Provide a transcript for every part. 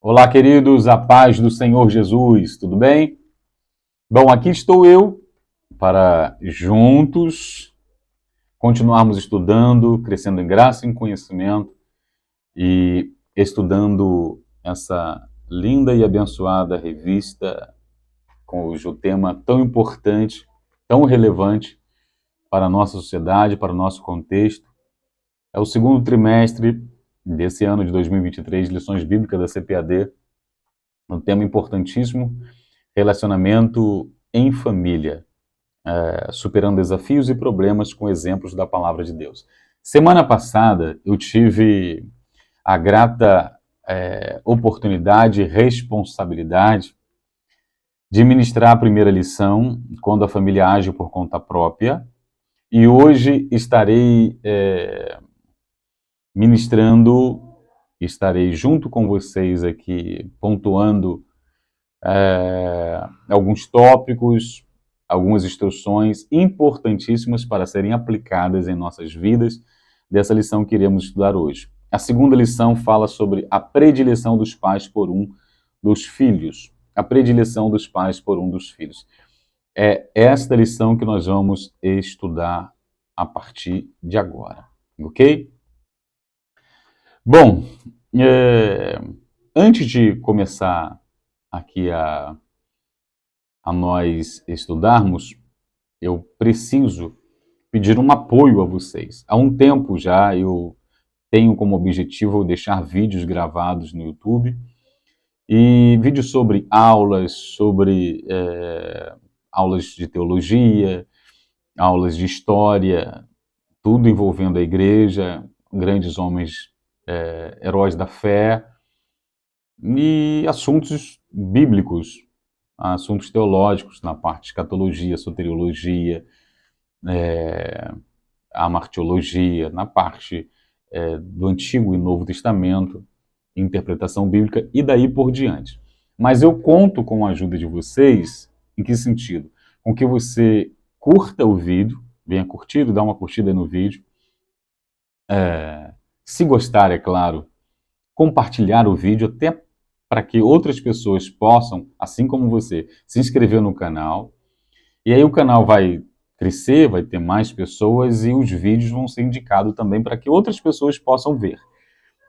Olá, queridos, a paz do Senhor Jesus, tudo bem? Bom, aqui estou eu para juntos continuarmos estudando, crescendo em graça e em conhecimento e estudando essa linda e abençoada revista cujo tema tão importante, tão relevante para a nossa sociedade, para o nosso contexto. É o segundo trimestre desse ano de 2023, lições bíblicas da CPAD, um tema importantíssimo, relacionamento em família, superando desafios e problemas com exemplos da palavra de Deus. Semana passada eu tive a grata oportunidade e responsabilidade de ministrar a primeira lição, quando a família age por conta própria, e hoje ministrando, estarei junto com vocês aqui, pontuando alguns tópicos, algumas instruções importantíssimas para serem aplicadas em nossas vidas dessa lição que iremos estudar hoje. A segunda lição fala sobre a predileção dos pais por um dos filhos. A predileção dos pais por um dos filhos. É esta lição que nós vamos estudar a partir de agora, ok? Bom, antes de começar aqui a nós estudarmos, eu preciso pedir um apoio a vocês. Há um tempo já eu tenho como objetivo deixar vídeos gravados no YouTube, e vídeos sobre aulas de teologia, aulas de história, tudo envolvendo a igreja, grandes homens, heróis da fé, e assuntos bíblicos, assuntos teológicos na parte de escatologia, soteriologia, a martiologia, na parte do Antigo e Novo Testamento, interpretação bíblica e daí por diante. Mas eu conto com a ajuda de vocês, em que sentido? Com que você curta o vídeo, venha curtir, dá uma curtida no vídeo, se gostar, é claro, compartilhar o vídeo até para que outras pessoas possam, assim como você, se inscrever no canal. E aí o canal vai crescer, vai ter mais pessoas e os vídeos vão ser indicados também para que outras pessoas possam ver.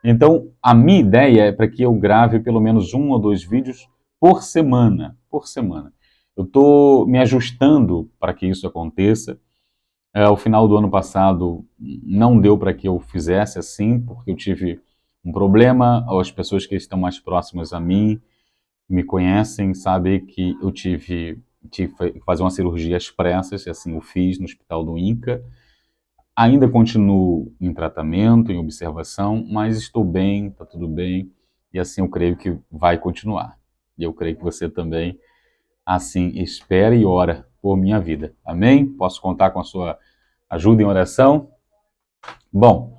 Então, a minha ideia é para que eu grave pelo menos 1 ou 2 vídeos por semana. Por semana. Eu estou me ajustando para que isso aconteça. Ao final do ano passado, não deu para que eu fizesse assim, porque eu tive um problema. As pessoas que estão mais próximas a mim me conhecem, sabem que eu tive que fazer uma cirurgia às pressas, e assim eu fiz no Hospital do INCA. Ainda continuo em tratamento, em observação, mas estou bem, está tudo bem, e assim eu creio que vai continuar. E eu creio que você também, assim, espera e ora por minha vida. Amém? Posso contar com a sua ajuda em oração? Bom,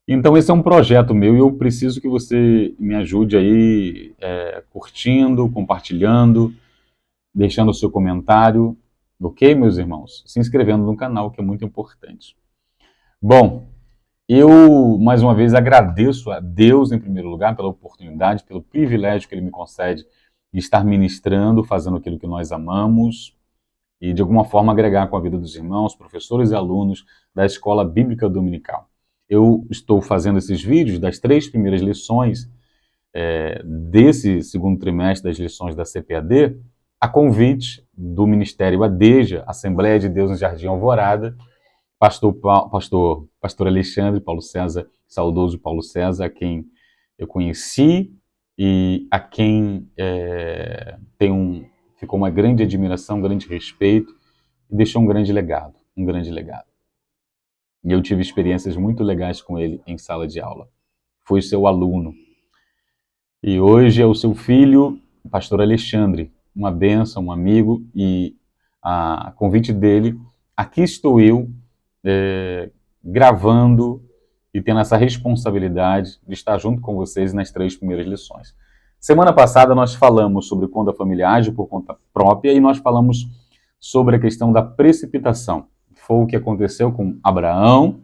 então esse é um projeto meu e eu preciso que você me ajude aí, curtindo, compartilhando, deixando o seu comentário, ok, meus irmãos? Se inscrevendo no canal, que é muito importante. Bom, eu, mais uma vez, agradeço a Deus, em primeiro lugar, pela oportunidade, pelo privilégio que Ele me concede de estar ministrando, fazendo aquilo que nós amamos e, de alguma forma, agregar com a vida dos irmãos, professores e alunos da Escola Bíblica Dominical. Eu estou fazendo esses vídeos das 3 primeiras lições desse segundo trimestre das lições da CPAD, a convite do Ministério ADEJA, Assembleia de Deus no Jardim Alvorada, pastor Alexandre Paulo César, saudoso Paulo César, a quem eu conheci e a quem ficou uma grande admiração, um grande respeito e deixou um grande legado, um grande legado. E eu tive experiências muito legais com ele em sala de aula. Fui seu aluno. E hoje é o seu filho, o pastor Alexandre, uma bênção, um amigo, e a convite dele, aqui estou eu, gravando e tendo essa responsabilidade de estar junto com vocês nas 3 primeiras lições. Semana passada nós falamos sobre quando a família age por conta própria e nós falamos sobre a questão da precipitação. Foi o que aconteceu com Abraão,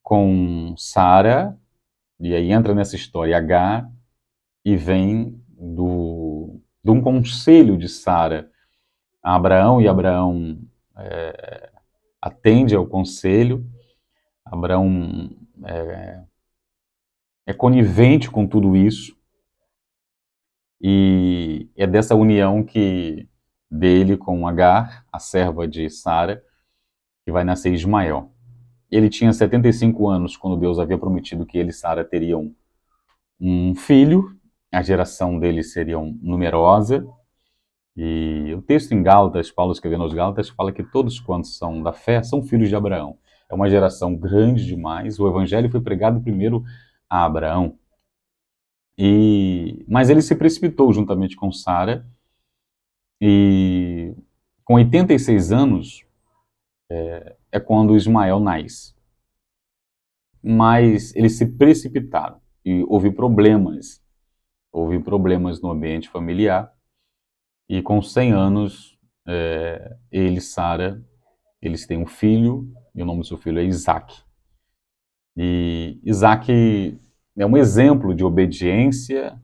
com Sara, e aí entra nessa história Agar, e vem de um conselho de Sara a Abraão, e Abraão atende ao conselho. Abraão é conivente com tudo isso, e é dessa união dele com Agar, a serva de Sara, que vai nascer Ismael. Ele tinha 75 anos quando Deus havia prometido que ele e Sara teriam um filho, a geração dele seria numerosa, e o texto em Gálatas, Paulo escrevendo aos Gálatas, fala que todos quantos são da fé são filhos de Abraão. É uma geração grande demais, o evangelho foi pregado primeiro a Abraão, mas ele se precipitou juntamente com Sara, e com 86 anos é quando Ismael nasce. Mas eles se precipitaram e houve problemas no ambiente familiar, e com 100 anos ele e Sara, eles têm um filho, e o nome do seu filho é Isaac. E Isaac é um exemplo de obediência,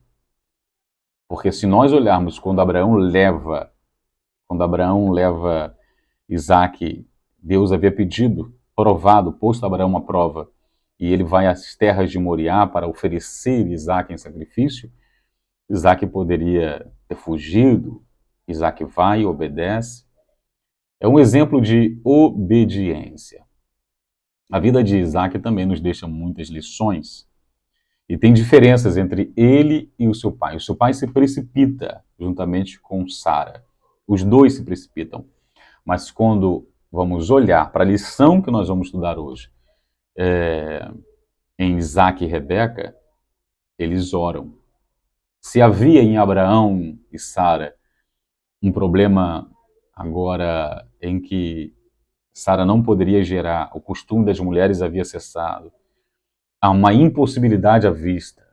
porque se nós olharmos quando Abraão leva Isaac, Deus havia pedido, provado, posto a Abraão uma prova, e ele vai às terras de Moriá para oferecer Isaac em sacrifício. Isaac poderia ter fugido, Isaac vai e obedece. É um exemplo de obediência. A vida de Isaac também nos deixa muitas lições, e tem diferenças entre ele e o seu pai. O seu pai se precipita juntamente com Sara. Os dois se precipitam. Mas quando vamos olhar para a lição que nós vamos estudar hoje, em Isaac e Rebeca, eles oram. Se havia em Abraão e Sara um problema agora em que Sara não poderia gerar, o costume das mulheres havia cessado, há uma impossibilidade à vista,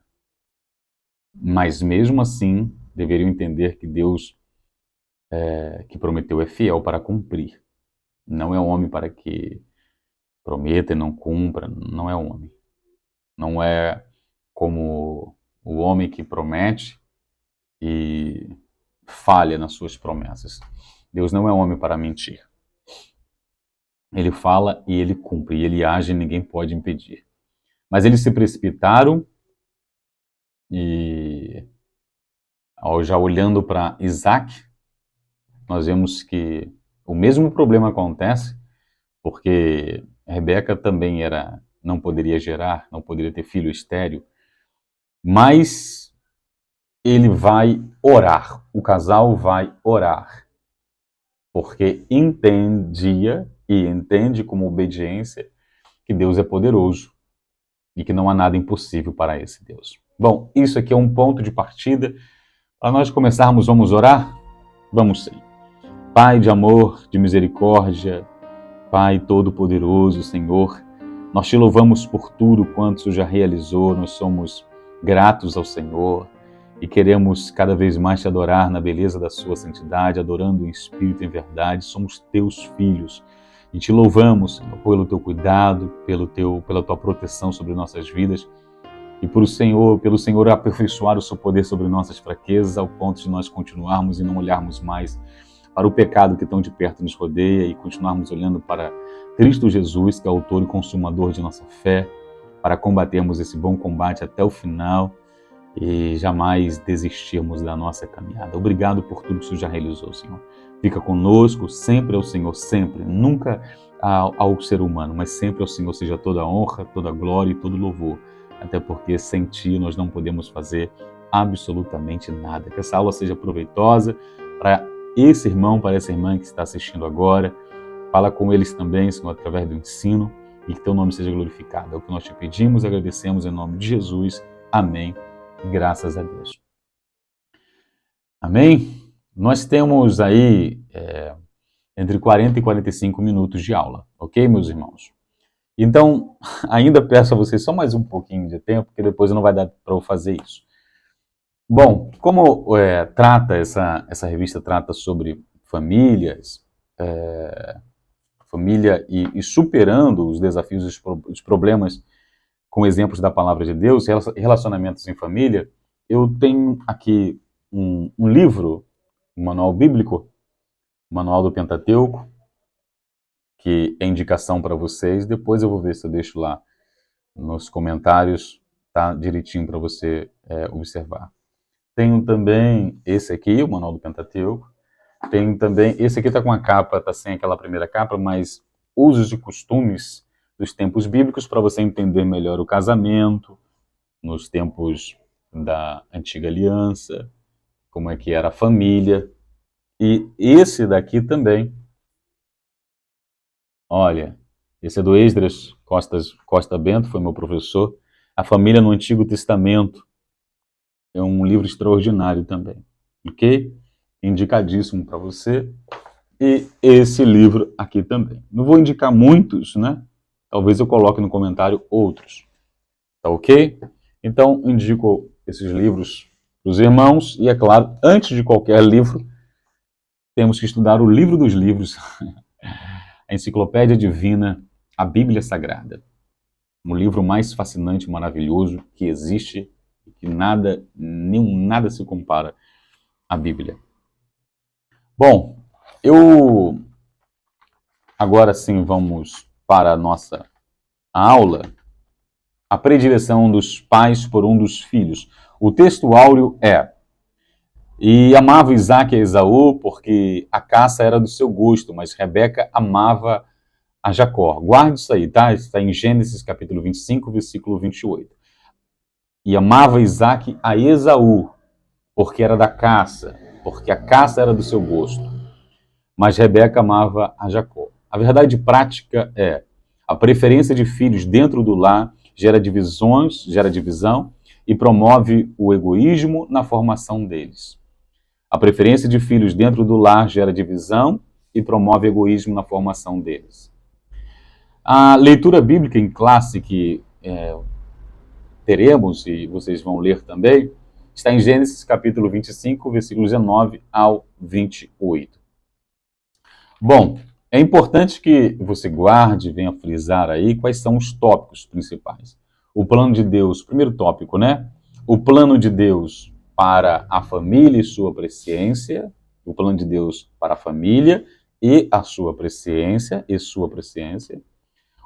mas mesmo assim deveriam entender que Deus que prometeu é fiel para cumprir. Não é homem para que prometa e não cumpra, não é homem. Não é como o homem que promete e falha nas suas promessas. Deus não é homem para mentir. Ele fala e ele cumpre, e ele age e ninguém pode impedir. Mas eles se precipitaram, e já olhando para Isaac, nós vemos que o mesmo problema acontece, porque Rebeca também não poderia gerar, não poderia ter filho estéril, mas ele vai orar, o casal vai orar, porque entendia e entende como obediência que Deus é poderoso e que não há nada impossível para esse Deus. Bom, isso aqui é um ponto de partida. Para nós começarmos, vamos orar? Vamos sim. Pai de amor, de misericórdia, Pai Todo-Poderoso, Senhor, nós te louvamos por tudo quanto o Senhor já realizou, nós somos gratos ao Senhor e queremos cada vez mais te adorar na beleza da sua santidade, adorando em espírito e em verdade, somos teus filhos e te louvamos, Senhor, pelo teu cuidado, pela tua proteção sobre nossas vidas e pelo Senhor aperfeiçoar o seu poder sobre nossas fraquezas, ao ponto de nós continuarmos e não olharmos mais para o pecado que tão de perto nos rodeia e continuarmos olhando para Cristo Jesus, que é o autor e consumador de nossa fé, para combatermos esse bom combate até o final e jamais desistirmos da nossa caminhada. Obrigado por tudo que o Senhor já realizou, Senhor. Fica conosco, sempre ao Senhor, sempre, nunca ao ser humano, mas sempre ao Senhor seja toda a honra, toda a glória e todo o louvor, até porque sem Ti nós não podemos fazer absolutamente nada. Que essa aula seja proveitosa para esse irmão, para essa irmã que está assistindo agora. Fala com eles também, Senhor, através do ensino, e que teu nome seja glorificado. É o que nós te pedimos, agradecemos em nome de Jesus. Amém. Graças a Deus. Amém? Nós temos aí entre 40 e 45 minutos de aula, ok, meus irmãos? Então, ainda peço a vocês só mais um pouquinho de tempo, porque depois não vai dar para eu fazer isso. Bom, como essa revista trata sobre famílias, família e superando os desafios, os problemas com exemplos da palavra de Deus, relacionamentos em família, eu tenho aqui um livro, um manual bíblico, Manual do Pentateuco, que é indicação para vocês. Depois eu vou ver se eu deixo lá nos comentários, tá direitinho para você observar. Tenho também esse aqui, o Manual do Pentateuco. Tenho também, esse aqui está com a capa, está sem aquela primeira capa, mas usos e costumes dos tempos bíblicos para você entender melhor o casamento nos tempos da Antiga Aliança, como é que era a família. E esse daqui também, olha, esse é do Esdras Costa Bento, foi meu professor. A Família no Antigo Testamento. É um livro extraordinário também, ok? Indicadíssimo para você. E esse livro aqui também. Não vou indicar muitos, né? Talvez eu coloque no comentário outros. Tá ok? Então, indico esses livros para os irmãos. E, é claro, antes de qualquer livro, temos que estudar o livro dos livros, a Enciclopédia Divina, a Bíblia Sagrada. Um livro mais fascinante, maravilhoso que existe, que nada se compara à Bíblia. Bom, agora sim vamos para a nossa aula, a predileção dos pais por um dos filhos. O texto áureo é: e amava Isaque a Esaú porque a caça era do seu gosto, mas Rebeca amava a Jacó. Guarde isso aí, tá? Está em Gênesis capítulo 25, versículo 28. E amava Isaque a Esaú porque era da caça, porque a caça era do seu gosto, mas Rebeca amava a Jacó. A verdade prática é: a preferência de filhos dentro do lar gera divisão e promove o egoísmo na formação deles. A preferência de filhos dentro do lar gera divisão e promove egoísmo na formação deles. A leitura bíblica em classe que teremos, e vocês vão ler também, está em Gênesis capítulo 25, versículos 19 ao 28. Bom, é importante que você guarde, venha frisar aí quais são os tópicos principais. O plano de Deus, primeiro tópico, né? O plano de Deus para a família e sua presciência, o plano de Deus para a família e a sua presciência,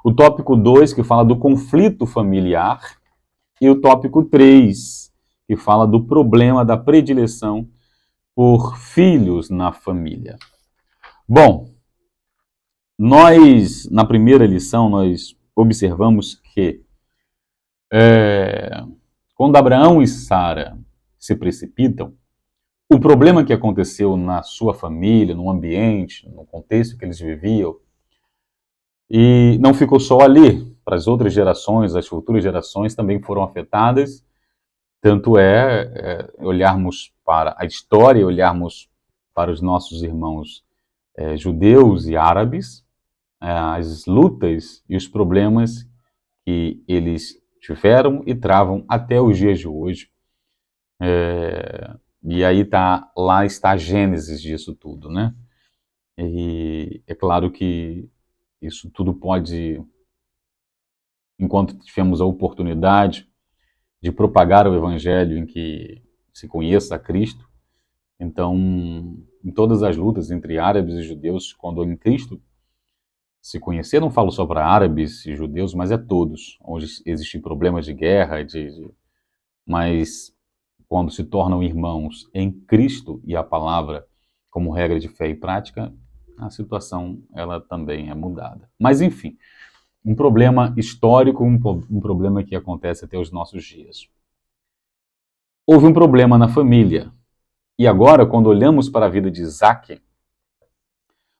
O tópico 2, que fala do conflito familiar, e o tópico 3, que fala do problema da predileção por filhos na família. Bom, na primeira lição, nós observamos que quando Abraão e Sara se precipitam, o problema que aconteceu na sua família, no ambiente, no contexto que eles viviam, e não ficou só ali, para as outras gerações, as futuras gerações também foram afetadas, tanto olharmos para a história, olharmos para os nossos irmãos judeus e árabes, as lutas e os problemas que eles tiveram e travam até os dias de hoje. E aí lá está a gênese disso tudo, né? E é claro que isso tudo pode, enquanto tivemos a oportunidade de propagar o evangelho em que se conheça a Cristo, então, em todas as lutas entre árabes e judeus, quando em Cristo se conhecer, não falo só para árabes e judeus, mas todos, onde existem problemas de guerra, mas quando se tornam irmãos em Cristo e a palavra como regra de fé e prática, a situação ela também é mudada. Mas enfim, um problema histórico, um problema que acontece até os nossos dias. Houve um problema na família. E agora, quando olhamos para a vida de Isaque,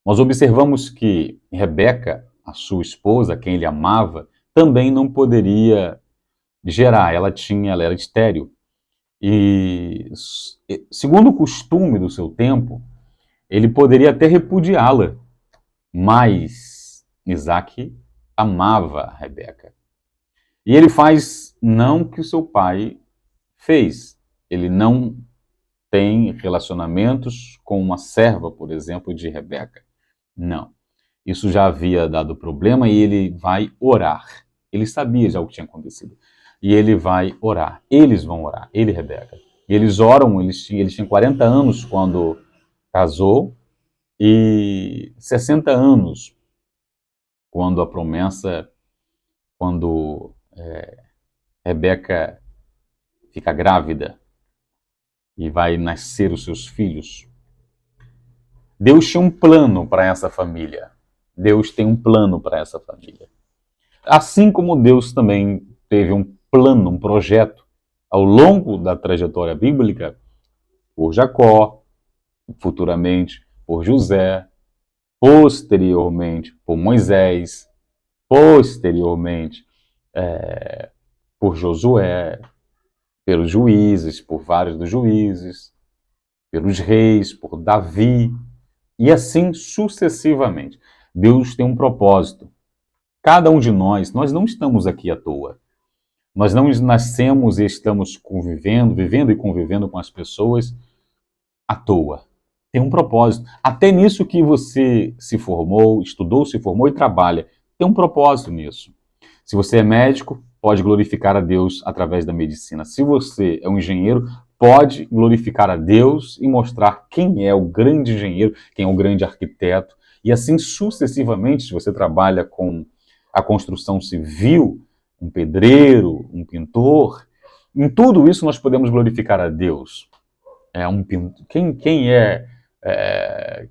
nós observamos que Rebeca, a sua esposa, quem ele amava, também não poderia gerar. Ela era estéril. E, segundo o costume do seu tempo, ele poderia até repudiá-la. Mas Isaque amava Rebeca. E ele faz não o que o seu pai fez. Ele não tem relacionamentos com uma serva, por exemplo, de Rebeca. Não. Isso já havia dado problema e ele vai orar. Ele sabia já o que tinha acontecido. E ele vai orar. Eles vão orar, ele e Rebeca. E eles oram, eles tinham 40 anos quando casou e 60 anos quando a promessa, quando Rebeca fica grávida e vai nascer os seus filhos. Deus tinha um plano para essa família. Deus tem um plano para essa família. Assim como Deus também teve um plano, um projeto, ao longo da trajetória bíblica, por Jacó, futuramente por José, posteriormente por Moisés, posteriormente por Josué, pelos juízes, por vários dos juízes, pelos reis, por Davi, e assim sucessivamente. Deus tem um propósito. Cada um de nós não estamos aqui à toa. Nós não nascemos e estamos vivendo e convivendo com as pessoas à toa. Tem um propósito. Até nisso que você se formou, estudou, se formou e trabalha. Tem um propósito nisso. Se você é médico, pode glorificar a Deus através da medicina. Se você é um engenheiro, pode glorificar a Deus e mostrar quem é o grande engenheiro, quem é o grande arquiteto. E assim sucessivamente, se você trabalha com a construção civil, um pedreiro, um pintor, em tudo isso nós podemos glorificar a Deus.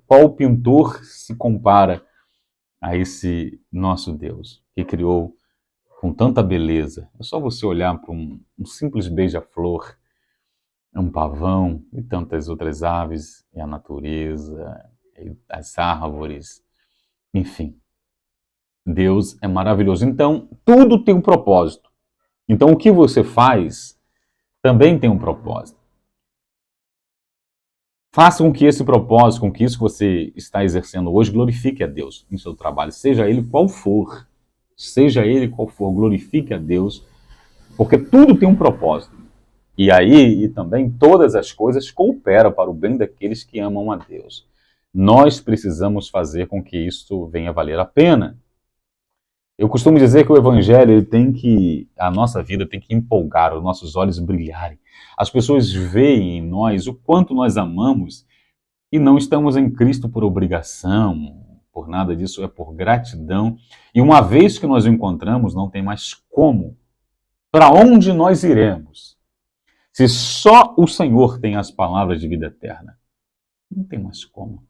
Qual pintor se compara a esse nosso Deus que criou com tanta beleza? É só você olhar para um simples beija-flor, um pavão e tantas outras aves, e a natureza, e as árvores, enfim. Deus é maravilhoso. Então, tudo tem um propósito. Então, o que você faz também tem um propósito. Faça com que esse propósito, com que isso que você está exercendo hoje, glorifique a Deus em seu trabalho, seja ele qual for. Seja ele qual for, glorifique a Deus, porque tudo tem um propósito. E aí, e também, todas as coisas cooperam para o bem daqueles que amam a Deus. Nós precisamos fazer com que isso venha valer a pena. Eu costumo dizer que o Evangelho, a nossa vida tem que empolgar, os nossos olhos brilharem. As pessoas veem em nós o quanto nós amamos e não estamos em Cristo por obrigação, por nada disso, é por gratidão. E uma vez que nós o encontramos, não tem mais como. Para onde nós iremos? Se só o Senhor tem as palavras de vida eterna, não tem mais como.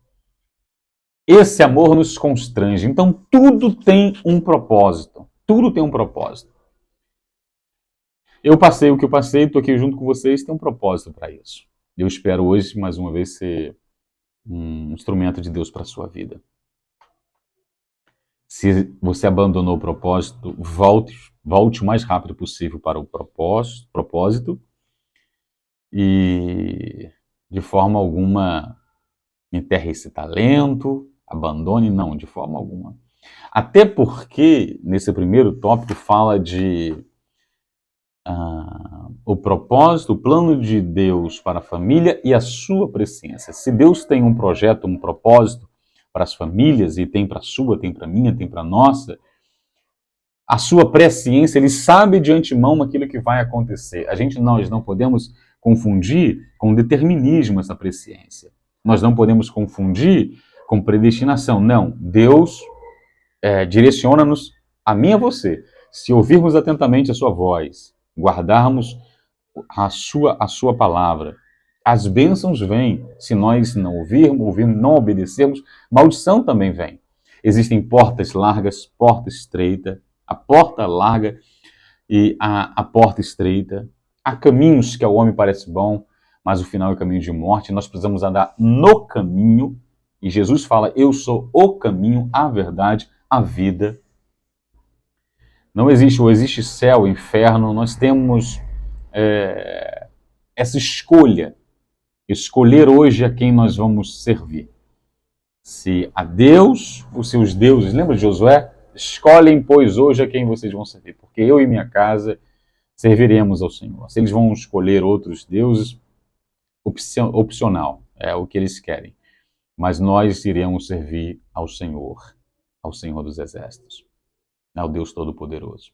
Esse amor nos constrange. Então tudo tem um propósito. Tudo tem um propósito. Eu passei o que eu passei, estou aqui junto com vocês, tem um propósito para isso. Eu espero hoje, mais uma vez, ser um instrumento de Deus para a sua vida. Se você abandonou o propósito, volte o mais rápido possível para o propósito e, de forma alguma, enterre esse talento, abandone, não, de forma alguma. Até porque, nesse primeiro tópico, fala de o propósito, o plano de Deus para a família e a sua presciência. Se Deus tem um projeto, um propósito para as famílias, e tem para a sua, tem para a minha, tem para a nossa, a sua presciência, ele sabe de antemão aquilo que vai acontecer. Nós não podemos confundir com determinismo essa presciência. Nós não podemos confundir com predestinação. Não, Deus direciona-nos, a mim e a você. Se ouvirmos atentamente a sua voz, guardarmos a sua palavra, as bênçãos vêm. Se nós não ouvirmos, não obedecermos, maldição também vem. Existem portas largas, porta estreita, a porta larga e a porta estreita. Há caminhos que ao homem parece bom, mas o final é o caminho de morte. Nós precisamos andar no caminho. E Jesus fala, eu sou o caminho, a verdade, a vida. Não existe céu, inferno. Nós temos essa escolha. Escolher hoje a quem nós vamos servir. Se a Deus, os seus deuses, lembra de Josué? Escolhem, pois, hoje a quem vocês vão servir, porque eu e minha casa serviremos ao Senhor. Se eles vão escolher outros deuses, opcional, é o que eles querem. Mas nós iremos servir ao Senhor dos Exércitos, ao Deus Todo-Poderoso.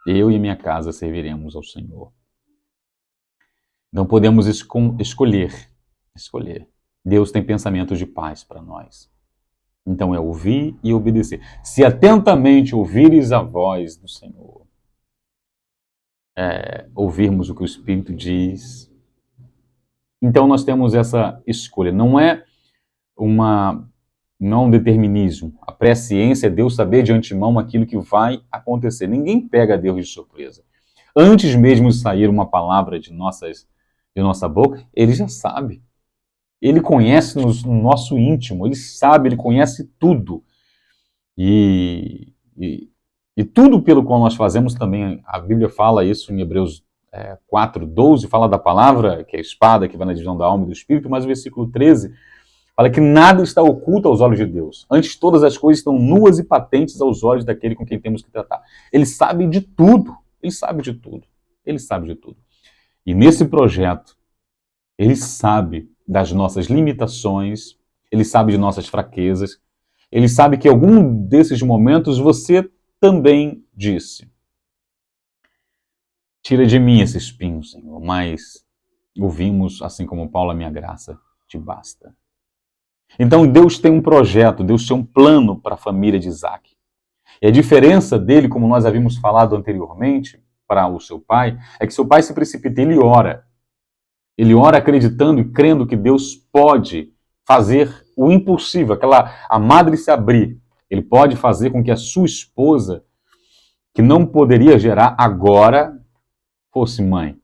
Eu e minha casa serviremos ao Senhor. Então podemos escolher. Deus tem pensamentos de paz para nós. Então é ouvir e obedecer. Se atentamente ouvires a voz do Senhor, ouvirmos o que o Espírito diz, então nós temos essa escolha. Não é um determinismo. A presciência é Deus saber de antemão aquilo que vai acontecer. Ninguém pega Deus de surpresa. Antes mesmo de sair uma palavra de nossa boca, Ele já sabe. Ele conhece no nosso íntimo, Ele sabe, Ele conhece tudo. E tudo pelo qual nós fazemos também, a Bíblia fala isso em Hebreus 4:12, fala da palavra, que é a espada que vai na divisão da alma e do espírito, mas o versículo 13 fala que nada está oculto aos olhos de Deus. Antes, todas as coisas estão nuas e patentes aos olhos daquele com quem temos que tratar. Ele sabe de tudo. Ele sabe de tudo. Ele sabe de tudo. E nesse projeto, Ele sabe das nossas limitações, Ele sabe de nossas fraquezas, Ele sabe que em algum desses momentos você também disse: tira de mim esse espinho, Senhor, mas ouvimos, assim como Paulo, a minha graça te basta. Então Deus tem um projeto, Deus tem um plano para a família de Isaac. E a diferença dele, como nós havíamos falado anteriormente, para o seu pai, é que seu pai se precipita, ele ora. Ele ora acreditando e crendo que Deus pode fazer o impossível, a madre se abrir. Ele pode fazer com que a sua esposa, que não poderia gerar agora, fosse mãe.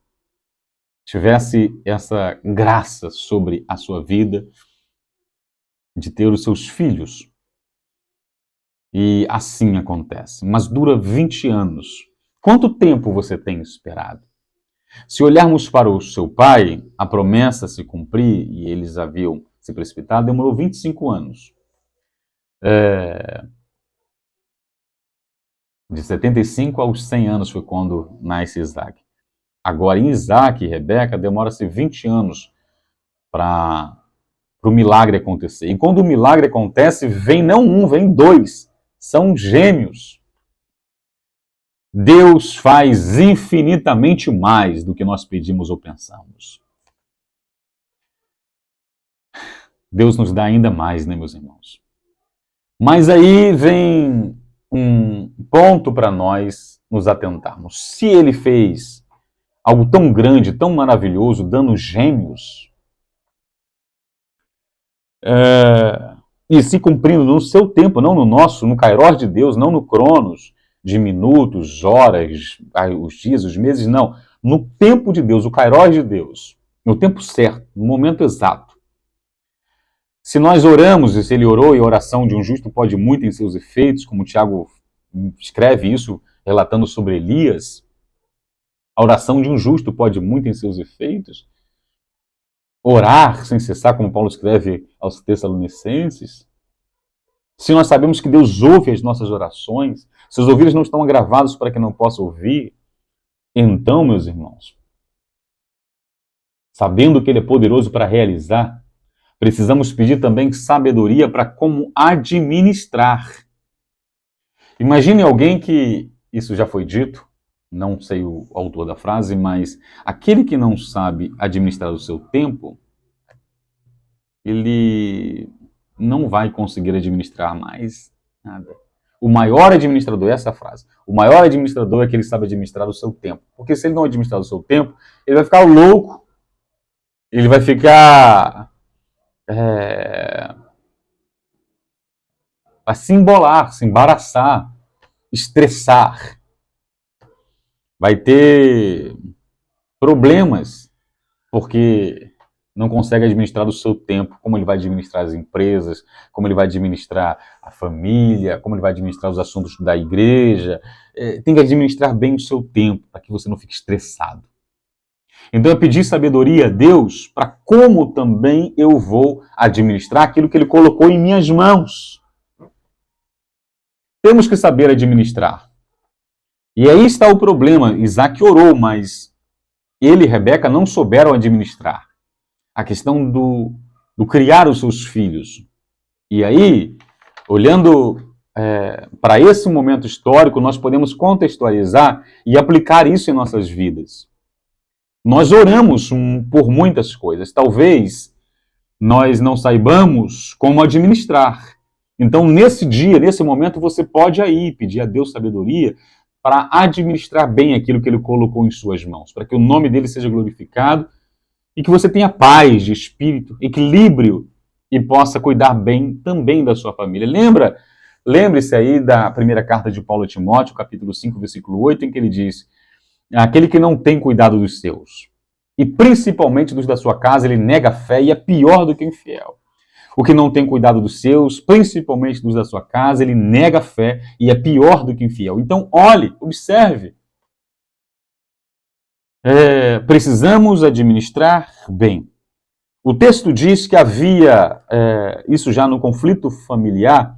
Tivesse essa graça sobre a sua vida, de ter os seus filhos. E assim acontece. Mas dura 20 anos. Quanto tempo você tem esperado? Se olharmos para o seu pai, a promessa se cumprir, e eles haviam se precipitado, demorou 25 anos. De 75 aos 100 anos foi quando nasce Isaac. Agora, em Isaac e Rebeca, demora-se 20 anos para o milagre acontecer. E quando o milagre acontece, vem não um, vem dois. São gêmeos. Deus faz infinitamente mais do que nós pedimos ou pensamos. Deus nos dá ainda mais, né, meus irmãos? Mas aí vem um ponto para nós nos atentarmos. Se Ele fez algo tão grande, tão maravilhoso, dando gêmeos, e se cumprindo no seu tempo, não no nosso, no Kairos de Deus, não no Cronos, de minutos, horas, os dias, os meses, não. No tempo de Deus, o Kairos de Deus, no tempo certo, no momento exato. Se nós oramos, e se ele orou, e a oração de um justo pode muito em seus efeitos, como o Tiago escreve isso, relatando sobre Elias, a oração de um justo pode muito em seus efeitos. Orar sem cessar, como Paulo escreve aos Tessalonicenses. Se nós sabemos que Deus ouve as nossas orações, seus ouvidos não estão agravados para que não possa ouvir, então, meus irmãos, sabendo que Ele é poderoso para realizar, precisamos pedir também sabedoria para como administrar. Imagine alguém que, isso já foi dito, não sei o autor da frase, mas aquele que não sabe administrar o seu tempo, ele não vai conseguir administrar mais nada. O maior administrador, essa é a frase, o maior administrador é que ele sabe administrar o seu tempo. Porque se ele não administrar o seu tempo, ele vai ficar louco, ele vai ficar... vai se embolar, se embaraçar, estressar. Vai ter problemas, porque não consegue administrar o seu tempo, como ele vai administrar as empresas, como ele vai administrar a família, como ele vai administrar os assuntos da igreja. Tem que administrar bem o seu tempo, para que você não fique estressado. Então eu pedi sabedoria a Deus para como também eu vou administrar aquilo que Ele colocou em minhas mãos. Temos que saber administrar. E aí está o problema. Isaac orou, mas ele e Rebeca não souberam administrar. A questão do criar os seus filhos. E aí, olhando para esse momento histórico, nós podemos contextualizar e aplicar isso em nossas vidas. Nós oramos por muitas coisas. Talvez nós não saibamos como administrar. Então, nesse dia, nesse momento, você pode aí pedir a Deus sabedoria para administrar bem aquilo que Ele colocou em suas mãos, para que o nome dele seja glorificado e que você tenha paz de espírito, equilíbrio e possa cuidar bem também da sua família. Lembre-se aí da primeira carta de Paulo a Timóteo, capítulo 5, versículo 8, em que ele diz: aquele que não tem cuidado dos seus, e principalmente dos da sua casa, ele nega a fé e é pior do que o infiel. O que não tem cuidado dos seus, principalmente dos da sua casa, ele nega a fé e é pior do que o infiel. Então, olhe, observe. Precisamos administrar bem. O texto diz que havia, isso já no conflito familiar,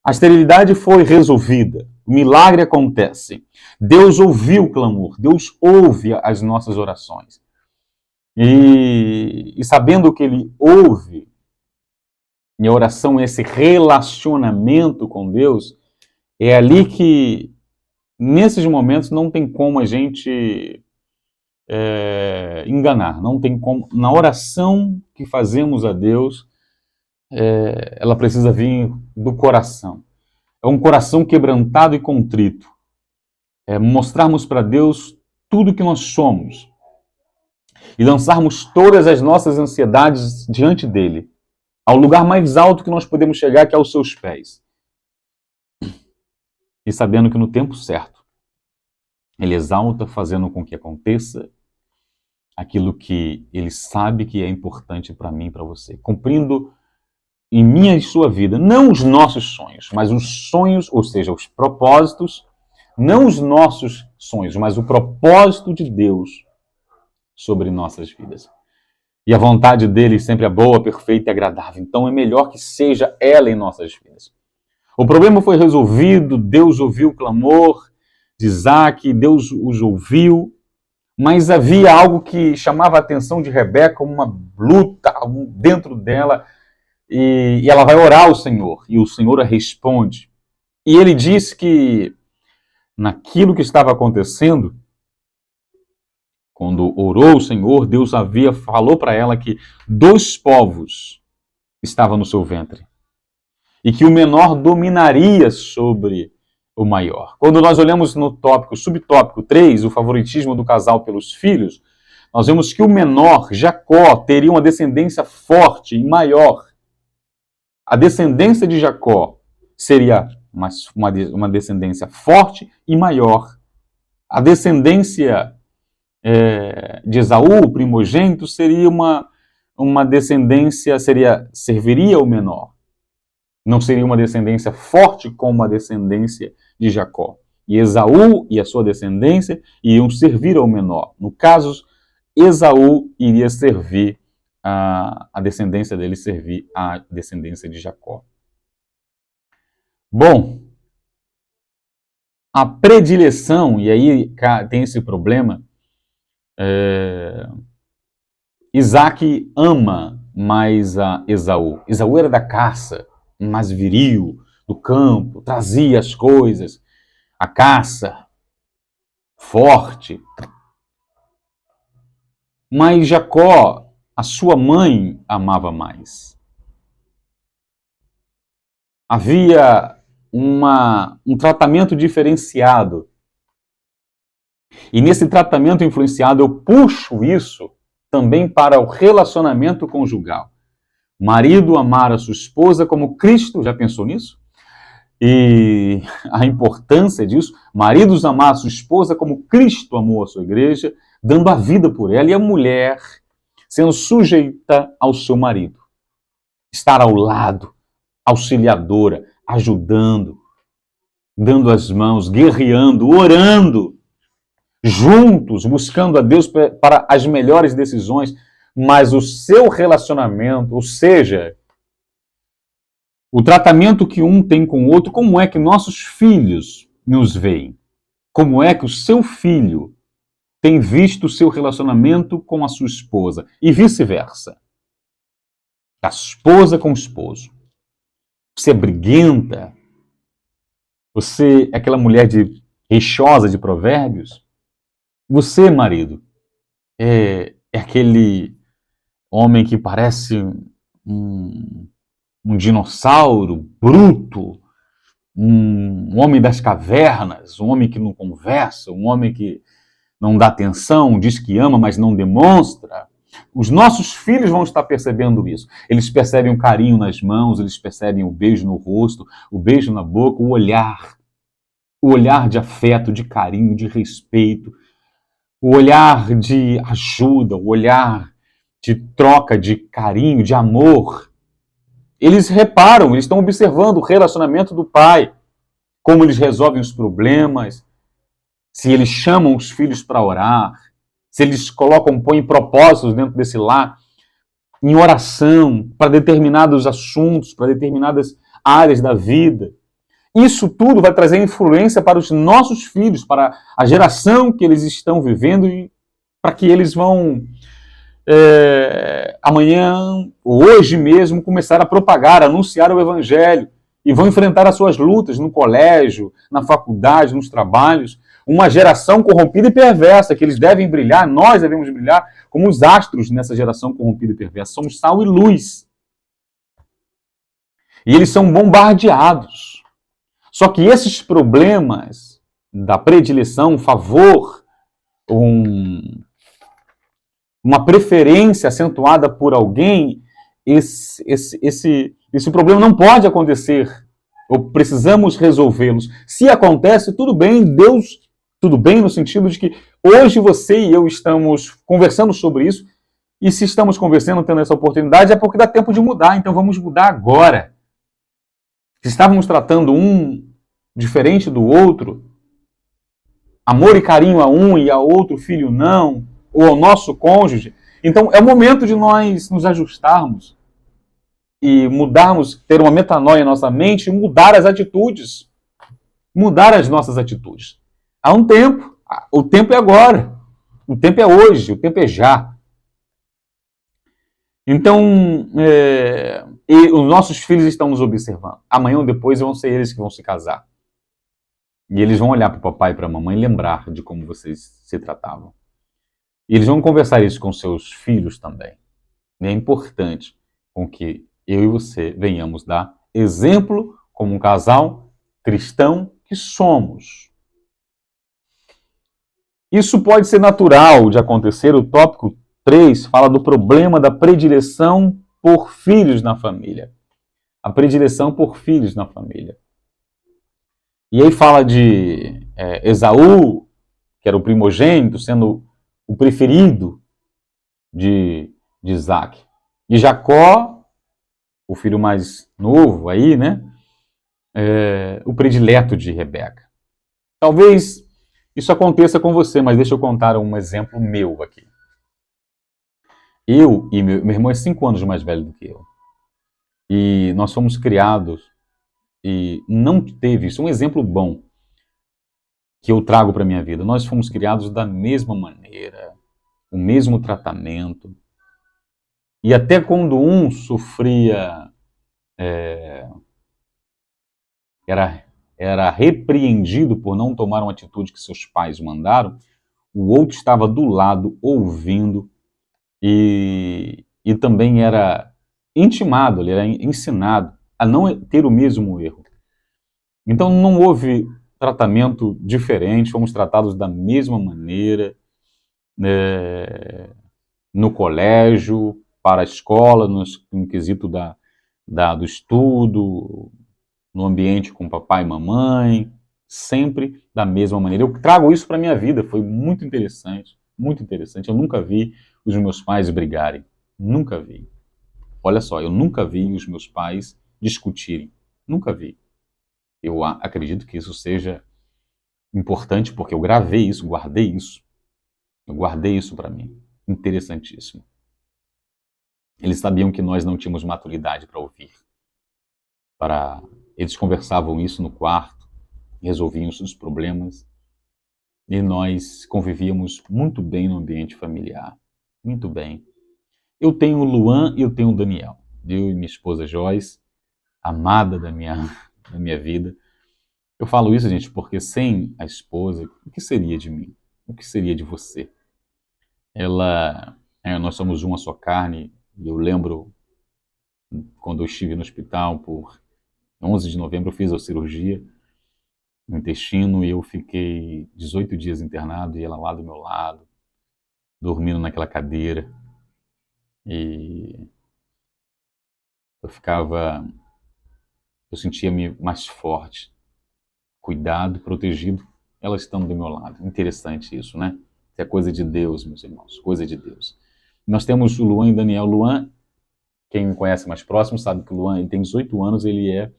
a esterilidade foi resolvida, o milagre acontece. Deus ouviu o clamor, Deus ouve as nossas orações. E sabendo que Ele ouve, e a oração é esse relacionamento com Deus, é ali que, nesses momentos, não tem como a gente enganar, não tem como. Na oração que fazemos a Deus, ela precisa vir do coração. É um coração quebrantado e contrito. Mostrarmos para Deus tudo que nós somos e lançarmos todas as nossas ansiedades diante dele, ao lugar mais alto que nós podemos chegar, que é aos seus pés. E sabendo que no tempo certo, ele exalta, fazendo com que aconteça aquilo que ele sabe que é importante para mim e para você, cumprindo em minha e sua vida, não os nossos sonhos, mas os sonhos, ou seja, os propósitos, não os nossos sonhos, mas o propósito de Deus sobre nossas vidas. E a vontade dele sempre é boa, perfeita e agradável. Então é melhor que seja ela em nossas vidas. O problema foi resolvido, Deus ouviu o clamor de Isaac, Deus os ouviu, mas havia algo que chamava a atenção de Rebeca, uma luta dentro dela, e ela vai orar ao Senhor, e o Senhor a responde. E ele diz que naquilo que estava acontecendo, quando orou o Senhor, Deus falou para ela que 2 povos estavam no seu ventre, e que o menor dominaria sobre o maior. Quando nós olhamos no subtópico 3, o favoritismo do casal pelos filhos, nós vemos que o menor, Jacó, teria uma descendência forte e maior. A descendência de Jacó seria uma descendência forte e maior. A descendência de Esaú, o primogênito, seria uma descendência, serviria o menor. Não seria uma descendência forte como a descendência de Jacó. E Esaú e a sua descendência iriam servir ao menor. No caso, Esaú iria servir, a descendência dele servir à descendência de Jacó. Bom, a predileção, e aí tem esse problema, Isaac ama mais a Esaú. Esaú era da caça, mais viril, do campo, trazia as coisas, a caça, forte. Mas Jacó, a sua mãe, amava mais. Havia um tratamento diferenciado. E nesse tratamento influenciado, eu puxo isso também para o relacionamento conjugal. Marido amar a sua esposa como Cristo, já pensou nisso? E a importância disso, maridos amar a sua esposa como Cristo amou a sua igreja, dando a vida por ela, e a mulher sendo sujeita ao seu marido. Estar ao lado, auxiliadora, ajudando, dando as mãos, guerreando, orando, juntos, buscando a Deus para as melhores decisões, mas o seu relacionamento, ou seja, o tratamento que um tem com o outro, como é que nossos filhos nos veem? Como é que o seu filho tem visto o seu relacionamento com a sua esposa? E vice-versa. A esposa com o esposo. Você é briguenta? Você é aquela mulher rixosa de provérbios? Você, marido, É aquele homem que parece um dinossauro bruto, um homem das cavernas, um homem que não conversa, um homem que não dá atenção, diz que ama, mas não demonstra. Os nossos filhos vão estar percebendo isso. Eles percebem o carinho nas mãos, eles percebem o beijo no rosto, o beijo na boca, o olhar de afeto, de carinho, de respeito, o olhar de ajuda, o olhar de troca, de carinho, de amor. Eles reparam, eles estão observando o relacionamento do pai, como eles resolvem os problemas, se eles chamam os filhos para orar, se eles põem propósitos dentro desse lar, em oração, para determinados assuntos, para determinadas áreas da vida. Isso tudo vai trazer influência para os nossos filhos, para a geração que eles estão vivendo e para que eles vão amanhã, hoje mesmo, começar a propagar, a anunciar o evangelho e vão enfrentar as suas lutas no colégio, na faculdade, nos trabalhos. Uma geração corrompida e perversa, que eles devem brilhar, nós devemos brilhar como os astros nessa geração corrompida e perversa. Somos sal e luz. E eles são bombardeados. Só que esses problemas da predileção, favor, uma preferência acentuada por alguém, esse problema não pode acontecer. Ou precisamos resolvê-los. Se acontece, tudo bem, Deus, tudo bem no sentido de que hoje você e eu estamos conversando sobre isso, e se estamos conversando, tendo essa oportunidade, é porque dá tempo de mudar, então vamos mudar agora. Se estávamos tratando um diferente do outro, amor e carinho a um e a outro filho não, ou ao nosso cônjuge, então é o momento de nós nos ajustarmos e mudarmos, ter uma metanoia em nossa mente e mudar as atitudes, mudar as nossas atitudes. Há um tempo, o tempo é agora, o tempo é hoje, o tempo é já. Então, os nossos filhos estão nos observando. Amanhã ou depois vão ser eles que vão se casar. E eles vão olhar para o papai e para a mamãe e lembrar de como vocês se tratavam. E eles vão conversar isso com seus filhos também. E é importante com que eu e você venhamos dar exemplo como um casal cristão que somos. Isso pode ser natural de acontecer. O tópico 3 fala do problema da predileção por filhos na família. A predileção por filhos na família. E aí fala de Esaú, que era o primogênito, sendo o preferido de Isaac. E Jacó, o filho mais novo aí, né? O predileto de Rebeca. Talvez isso aconteça com você, mas deixa eu contar um exemplo meu aqui. Eu e meu irmão é 5 anos mais velho do que eu. E nós fomos criados e não teve isso. Um exemplo bom que eu trago para a minha vida. Nós fomos criados da mesma maneira, o mesmo tratamento. E até quando um sofria, era repreendido por não tomar uma atitude que seus pais mandaram, o outro estava do lado, ouvindo, e também era intimado, ele era ensinado a não ter o mesmo erro. Então não houve tratamento diferente, fomos tratados da mesma maneira, no colégio, para a escola, no quesito do estudo, no ambiente com papai e mamãe, sempre da mesma maneira. Eu trago isso para a minha vida, foi muito interessante, muito interessante. Eu nunca vi os meus pais brigarem, nunca vi. Olha só, eu nunca vi os meus pais discutirem, nunca vi. Eu acredito que isso seja importante porque eu gravei isso, guardei isso. Eu guardei isso para mim. Interessantíssimo. Eles sabiam que nós não tínhamos maturidade para ouvir. Eles conversavam isso no quarto, resolviam os problemas e nós convivíamos muito bem no ambiente familiar. Muito bem. Eu tenho o Luan e eu tenho o Daniel. Eu e minha esposa Joyce, amada da minha vida. Eu falo isso, gente, porque sem a esposa, o que seria de mim? O que seria de você? nós somos uma só carne, e eu lembro quando eu estive no hospital por 11 de novembro, eu fiz a cirurgia no intestino e eu fiquei 18 dias internado e ela lá do meu lado, dormindo naquela cadeira. E eu sentia-me mais forte, cuidado, protegido, elas estão do meu lado. Interessante isso, né? Isso é coisa de Deus, meus irmãos, coisa de Deus. Nós temos o Luan e Daniel. Luan, quem me conhece mais próximo sabe que o Luan ele tem 18 anos, ele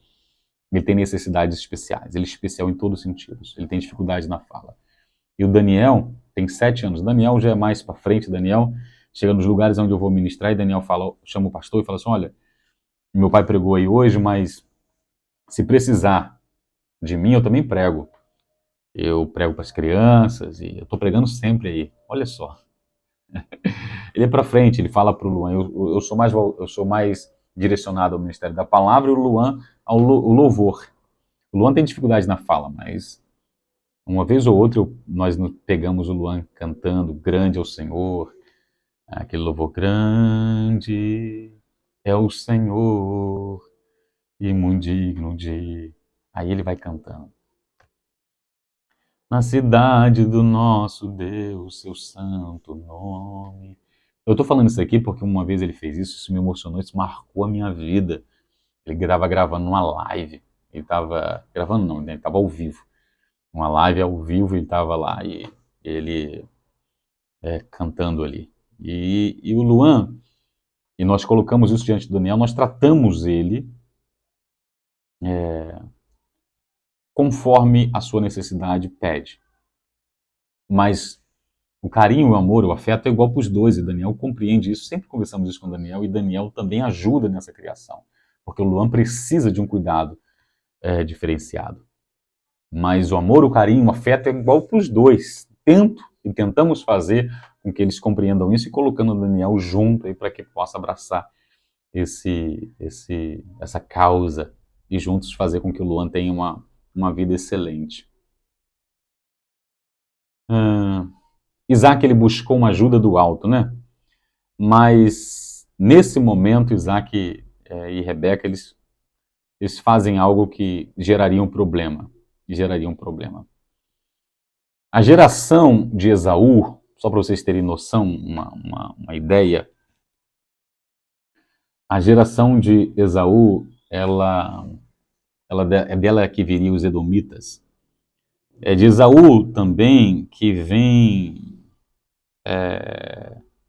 tem necessidades especiais, ele é especial em todos os sentidos, ele tem dificuldade na fala. E o Daniel tem 7 anos. Daniel já é mais para frente. Daniel chega nos lugares onde eu vou ministrar e Daniel chama o pastor e fala assim: olha, meu pai pregou aí hoje, mas se precisar de mim, eu também prego. Eu prego para as crianças e eu estou pregando sempre aí. Olha só. Ele é para frente, ele fala para o Luan. Eu sou mais direcionado ao ministério da palavra e o Luan ao louvor. O Luan tem dificuldade na fala, mas uma vez ou outra nós pegamos o Luan cantando Grande é o Senhor, aquele louvor grande é o Senhor e muito digno de... Aí ele vai cantando. Na cidade do nosso Deus, seu santo nome. Eu estou falando isso aqui porque uma vez ele fez isso, isso me emocionou, isso marcou a minha vida. Ele estava gravando uma live, ele estava gravando não, né? Ele estava ao vivo. Uma live ao vivo, ele estava lá e ele cantando ali. E o Luan, e nós colocamos isso diante do Daniel, nós tratamos ele conforme a sua necessidade pede. Mas o carinho, o amor, o afeto é igual para os dois, e Daniel compreende isso. Sempre conversamos isso com o Daniel, e Daniel também ajuda nessa criação, porque o Luan precisa de um cuidado diferenciado. Mas o amor, o carinho, o afeto é igual para os dois. Tentamos fazer com que eles compreendam isso e colocando o Daniel junto aí para que possa abraçar essa causa e juntos fazer com que o Luan tenha uma vida excelente. Isaac ele buscou uma ajuda do alto, né? Mas nesse momento Isaac e Rebeca eles fazem algo que geraria um problema. A geração de Esaú, só para vocês terem noção, uma ideia, a geração de Esaú, é dela que viria os edomitas. É de Esaú também que vem,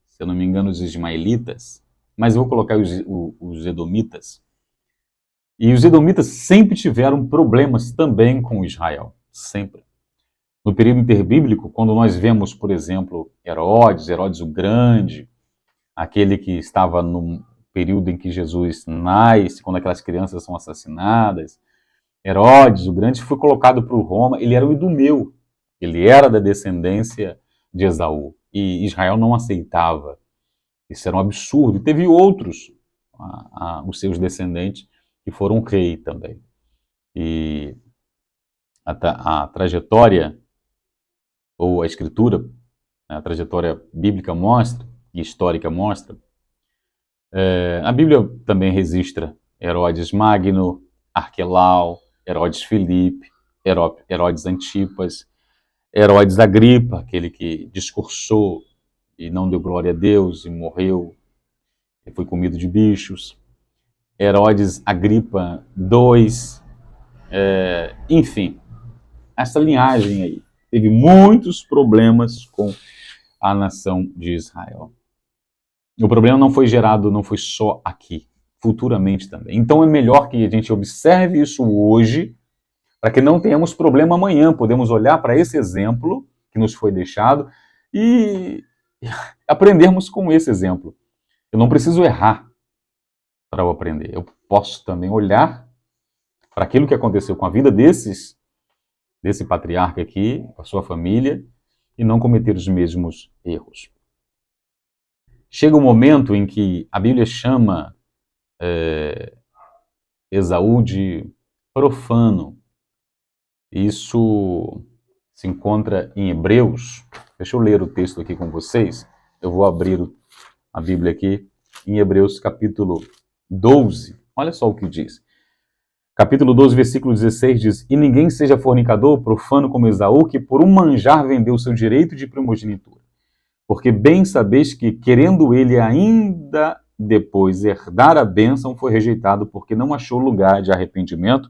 se eu não me engano, os ismaelitas, mas eu vou colocar os edomitas. E os edomitas sempre tiveram problemas também com Israel, sempre. No período interbíblico, quando nós vemos, por exemplo, Herodes o Grande, aquele que estava no período em que Jesus nasce, quando aquelas crianças são assassinadas, Herodes o Grande foi colocado para o Roma, ele era um idumeu, ele era da descendência de Esaú, e Israel não aceitava. Isso era um absurdo. E teve outros, os seus descendentes, que foram rei também. E a trajetória, ou a escritura, a trajetória bíblica mostra, e histórica mostra, a Bíblia também registra Herodes Magno, Arquelau, Herodes Filipe, Herodes Antipas, Herodes Agripa, aquele que discursou e não deu glória a Deus e morreu, e foi comido de bichos, Herodes Agripa II, enfim, essa linhagem aí teve muitos problemas com a nação de Israel. O problema não foi só aqui, futuramente também. Então é melhor que a gente observe isso hoje, para que não tenhamos problema amanhã. Podemos olhar para esse exemplo que nos foi deixado e aprendermos com esse exemplo. Eu não preciso errar para eu aprender. Eu posso também olhar para aquilo que aconteceu com a vida desse patriarca aqui, com a sua família, e não cometer os mesmos erros. Chega um momento em que a Bíblia chama Esaú de profano. Isso se encontra em Hebreus. Deixa eu ler o texto aqui com vocês. Eu vou abrir a Bíblia aqui em Hebreus capítulo 12. Olha só o que diz. Capítulo 12, versículo 16 diz: E ninguém seja fornicador, profano como Esaú, que por um manjar vendeu seu direito de primogenitura. Porque bem sabeis que, querendo ele ainda depois herdar a bênção, foi rejeitado, porque não achou lugar de arrependimento,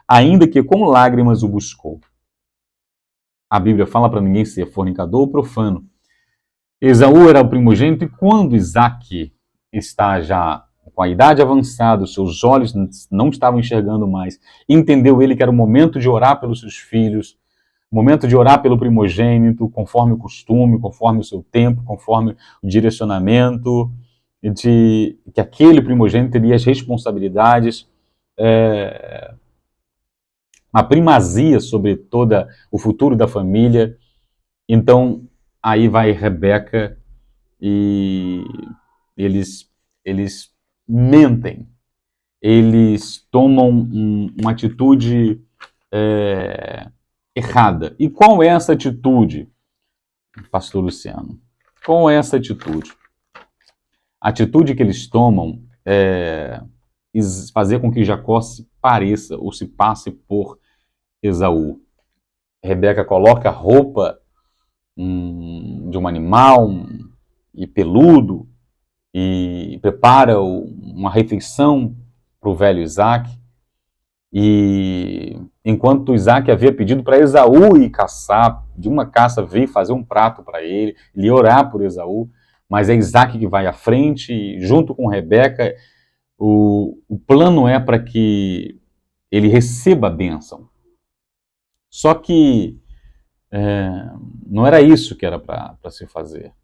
ainda que com lágrimas o buscou. A Bíblia fala para ninguém ser fornicador ou profano. Esaú era o primogênito, e quando Isaque está já com a idade avançada, os seus olhos não estavam enxergando mais, entendeu ele que era o momento de orar pelos seus filhos, momento de orar pelo primogênito, conforme o costume, conforme o seu tempo, conforme o direcionamento, de que aquele primogênito teria as responsabilidades, a primazia sobre todo o futuro da família. Então, aí vai Rebeca e eles mentem, eles tomam uma atitude errada. E qual é essa atitude, pastor Luciano? Qual é essa atitude? A atitude que eles tomam é fazer com que Jacó se pareça ou se passe por Esaú. Rebeca coloca a roupa de um animal e peludo e prepara uma refeição para o velho Isaac. E enquanto Isaac havia pedido para Esaú ir caçar, de uma caça veio fazer um prato para ele orar por Esaú, mas é Isaac que vai à frente, e junto com Rebeca, o plano é para que ele receba a bênção. Só que não era isso que era para se fazer.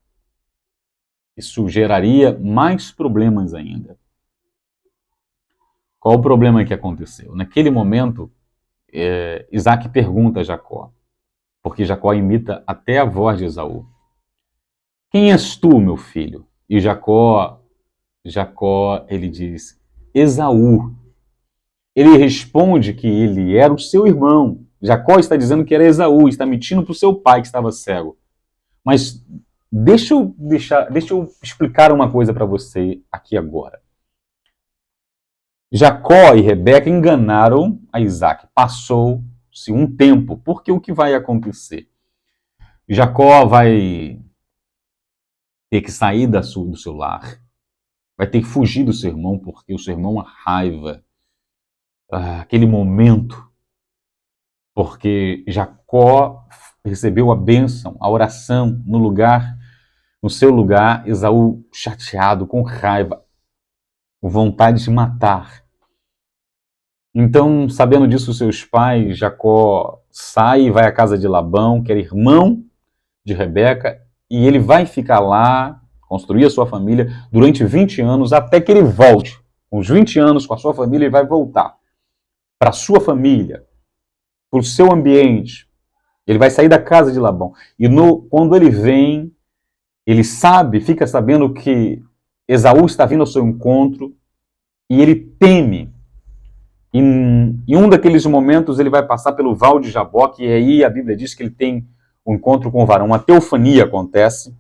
Isso geraria mais problemas ainda. Qual o problema que aconteceu? Naquele momento, Isaac pergunta a Jacó, porque Jacó imita até a voz de Esaú. Quem és tu, meu filho? E Jacó, ele diz, Esaú. Ele responde que ele era o seu irmão. Jacó está dizendo que era Esaú, está mentindo para o seu pai que estava cego. Mas deixa eu explicar uma coisa para você aqui agora. Jacó e Rebeca enganaram a Isaac. Passou-se um tempo, porque o que vai acontecer? Jacó vai ter que sair do seu lar, vai ter que fugir do seu irmão, porque o seu irmão, a raiva, aquele momento, porque Jacó recebeu a bênção, a oração no seu lugar, Esaú chateado, com raiva, com vontade de matar. Então, sabendo disso, seus pais, Jacó sai e vai à casa de Labão, que era irmão de Rebeca, e ele vai ficar lá, construir a sua família durante 20 anos, até que ele volte. Com os 20 anos, com a sua família, ele vai voltar para a sua família, para o seu ambiente. Ele vai sair da casa de Labão. E quando ele vem, ele fica sabendo que Esaú está vindo ao seu encontro, e ele teme. Em um daqueles momentos, ele vai passar pelo Val de Jaboque, e aí a Bíblia diz que ele tem um encontro com o varão. Uma teofania acontece.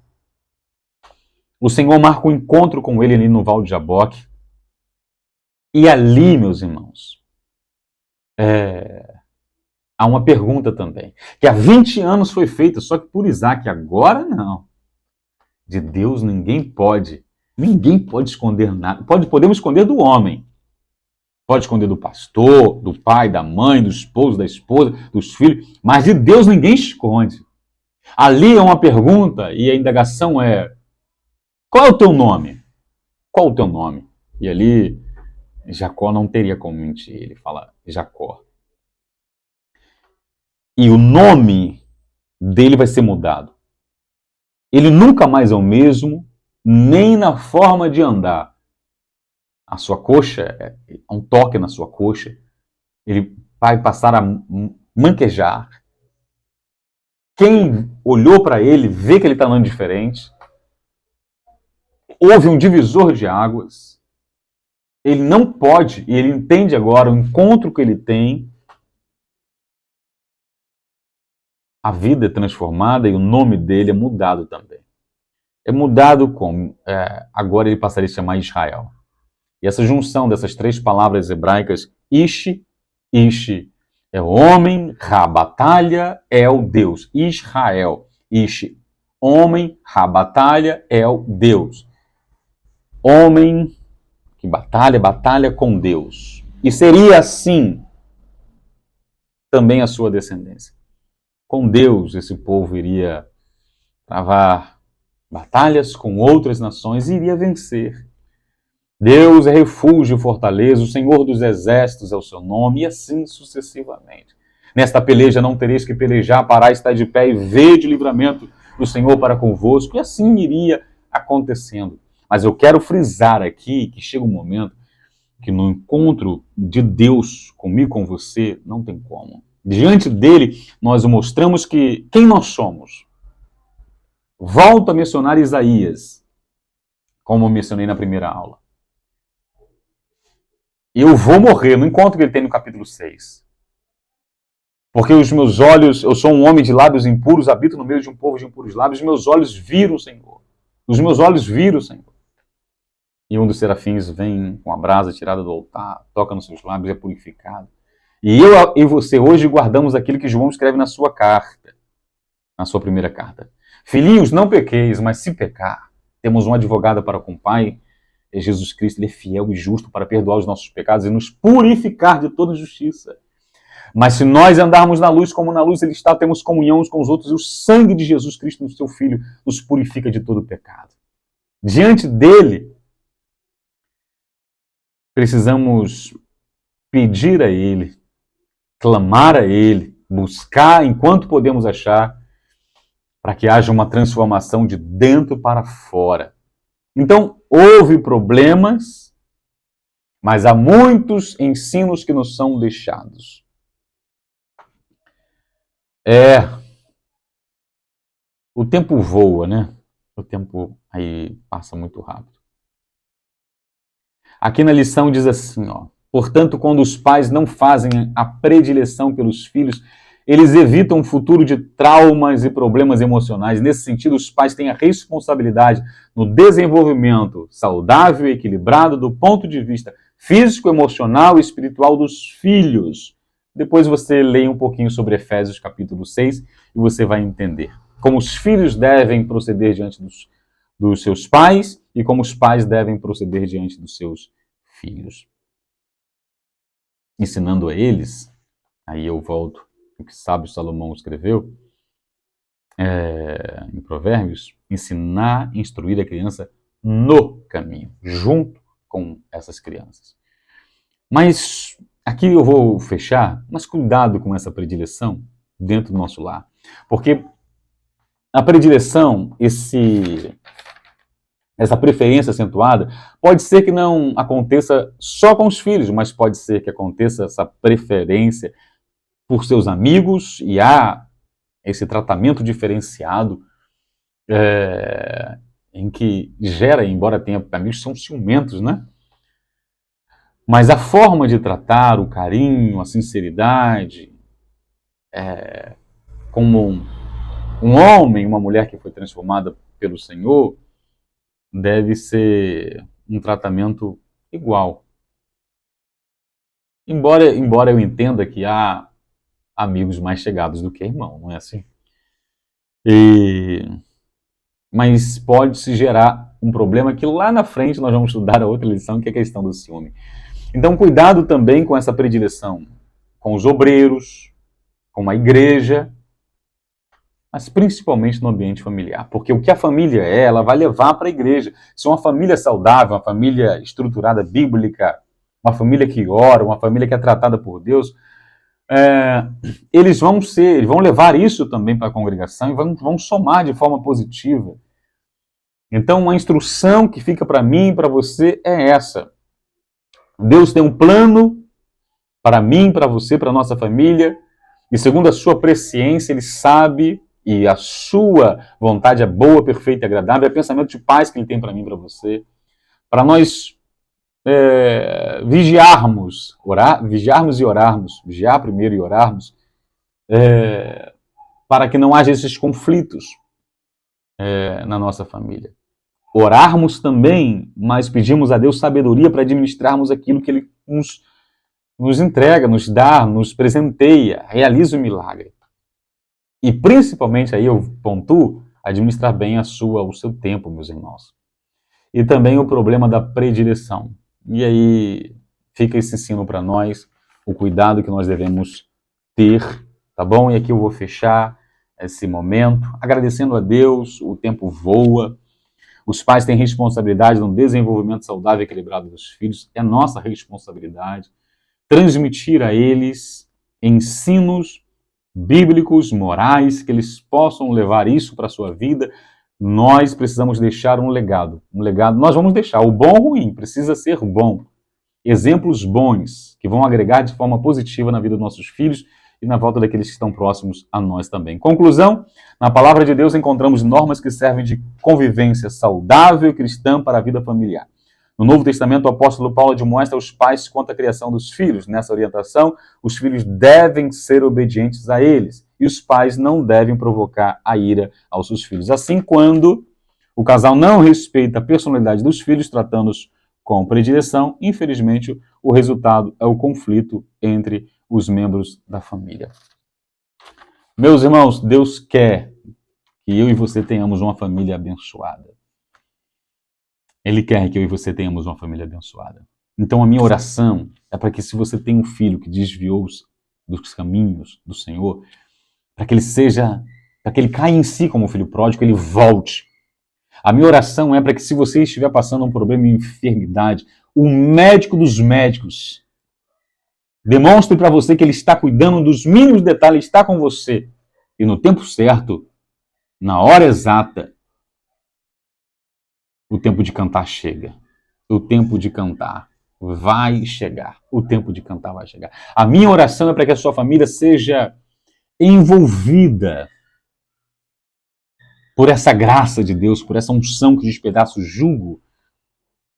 O Senhor marca um encontro com ele ali no Val de Jaboque. E ali, meus irmãos, há uma pergunta também, que há 20 anos foi feita, só que por Isaac, agora não. De Deus ninguém pode esconder nada. Podemos esconder do homem. Pode esconder do pastor, do pai, da mãe, do esposo, da esposa, dos filhos, mas de Deus ninguém esconde. Ali é uma pergunta e a indagação é: qual é o teu nome? Qual o teu nome? E ali Jacó não teria como mentir, ele fala Jacó. E o nome dele vai ser mudado. Ele nunca mais é o mesmo, nem na forma de andar. A sua coxa, um toque na sua coxa, ele vai passar a manquejar. Quem olhou para ele vê que ele está andando diferente. Houve um divisor de águas. Ele não pode, e ele entende agora o encontro que ele tem. A vida é transformada e o nome dele é mudado também. é mudado como? Agora ele passaria a se chamar Israel. E essa junção dessas três palavras hebraicas, Ish, Ish é o homem, Ra, batalha, El, Deus. Israel, Ish, homem, Ra, batalha, El, Deus. Homem que batalha, batalha com Deus. E seria assim também a sua descendência. Com Deus, esse povo iria travar batalhas com outras nações e iria vencer. Deus é refúgio e fortaleza, o Senhor dos exércitos é o seu nome, e assim sucessivamente. Nesta peleja não tereis que pelejar, parai, estar de pé e vede o livramento do Senhor para convosco, e assim iria acontecendo. Mas eu quero frisar aqui que chega um momento que no encontro de Deus comigo, com você, não tem como. Diante dele, nós mostramos quem nós somos. Volto a mencionar Isaías, como eu mencionei na primeira aula. Eu vou morrer, no encontro que ele tem no capítulo 6. Porque os meus olhos, eu sou um homem de lábios impuros, habito no meio de um povo de impuros lábios, os meus olhos viram o Senhor. Os meus olhos viram o Senhor. E um dos serafins vem com a brasa tirada do altar, toca nos seus lábios e é purificado. E eu e você hoje guardamos aquilo que João escreve na sua carta, na sua primeira carta. Filhinhos, não pequeis, mas se pecar, temos um advogado para com o Pai, é Jesus Cristo, ele é fiel e justo para perdoar os nossos pecados e nos purificar de toda justiça. Mas se nós andarmos na luz como na luz ele está, temos comunhão uns com os outros e o sangue de Jesus Cristo, no seu Filho, nos purifica de todo pecado. Diante dele, precisamos pedir a ele, clamar a ele, buscar enquanto podemos achar, para que haja uma transformação de dentro para fora. Então, houve problemas, mas há muitos ensinos que nos são deixados. O tempo voa, né? O tempo aí passa muito rápido. Aqui na lição diz assim, ó: portanto, quando os pais não fazem a predileção pelos filhos, eles evitam um futuro de traumas e problemas emocionais. Nesse sentido, os pais têm a responsabilidade no desenvolvimento saudável e equilibrado do ponto de vista físico, emocional e espiritual dos filhos. Depois você leia um pouquinho sobre Efésios capítulo 6 e você vai entender como os filhos devem proceder diante dos seus pais e como os pais devem proceder diante dos seus filhos. Ensinando a eles, aí eu volto o que sábio Salomão escreveu em Provérbios, ensinar, instruir a criança no caminho, junto com essas crianças. Mas aqui eu vou fechar, mas cuidado com essa predileção dentro do nosso lar. Porque a predileção, essa preferência acentuada, pode ser que não aconteça só com os filhos, mas pode ser que aconteça essa preferência por seus amigos, e há esse tratamento diferenciado em que gera, embora tenha amigos que são ciumentos, né? Mas a forma de tratar, o carinho, a sinceridade, como um homem, uma mulher que foi transformada pelo Senhor, deve ser um tratamento igual. Embora eu entenda que há amigos mais chegados do que irmão, não é assim? Mas pode-se gerar um problema que lá na frente nós vamos estudar a outra lição, que é a questão do ciúme. Então, cuidado também com essa predileção com os obreiros, com a igreja, mas principalmente no ambiente familiar. Porque o que a família ela vai levar para a igreja. Se uma família saudável, uma família estruturada bíblica, uma família que ora, uma família que é tratada por Deus, eles vão levar isso também para a congregação e vão somar de forma positiva. Então, uma instrução que fica para mim e para você é essa. Deus tem um plano para mim, para você, para a nossa família, e segundo a sua presciência, Ele sabe, e a sua vontade é boa, perfeita e agradável, é o pensamento de paz que Ele tem para mim e para você, para nós vigiarmos e orarmos, vigiar primeiro e orarmos, para que não haja esses conflitos na nossa família. orarmos também, mas pedimos a Deus sabedoria para administrarmos aquilo que Ele nos entrega, nos dá, nos presenteia, realiza o milagre. E principalmente, aí eu pontuo, administrar bem o seu tempo, meus irmãos. E também o problema da predileção. E aí fica esse ensino para nós, o cuidado que nós devemos ter, tá bom? E aqui eu vou fechar esse momento, agradecendo a Deus, o tempo voa, os pais têm responsabilidade no desenvolvimento saudável e equilibrado dos filhos, é nossa responsabilidade transmitir a eles ensinos bíblicos, morais, que eles possam levar isso para a sua vida. Nós precisamos deixar um legado. Um legado, nós vamos deixar. O bom ou ruim, precisa ser bom. Exemplos bons, que vão agregar de forma positiva na vida dos nossos filhos e na volta daqueles que estão próximos a nós também. Conclusão, na palavra de Deus encontramos normas que servem de convivência saudável e cristã para a vida familiar. No Novo Testamento, o apóstolo Paulo admoesta os pais quanto à criação dos filhos. Nessa orientação, os filhos devem ser obedientes a eles e os pais não devem provocar a ira aos seus filhos. Assim, quando o casal não respeita a personalidade dos filhos, tratando-os com predileção, infelizmente, o resultado é o conflito entre os membros da família. Meus irmãos, Deus quer que eu e você tenhamos uma família abençoada. Ele quer que eu e você tenhamos uma família abençoada. Então a minha oração é para que, se você tem um filho que desviou dos caminhos do Senhor, para que ele caia em si como filho pródigo, ele volte. A minha oração é para que, se você estiver passando um problema de enfermidade, o médico dos médicos demonstre para você que ele está cuidando dos mínimos detalhes, está com você. E no tempo certo, na hora exata, o tempo de cantar chega. O tempo de cantar vai chegar. O tempo de cantar vai chegar. A minha oração é para que a sua família seja envolvida por essa graça de Deus, por essa unção que despedaça o jugo,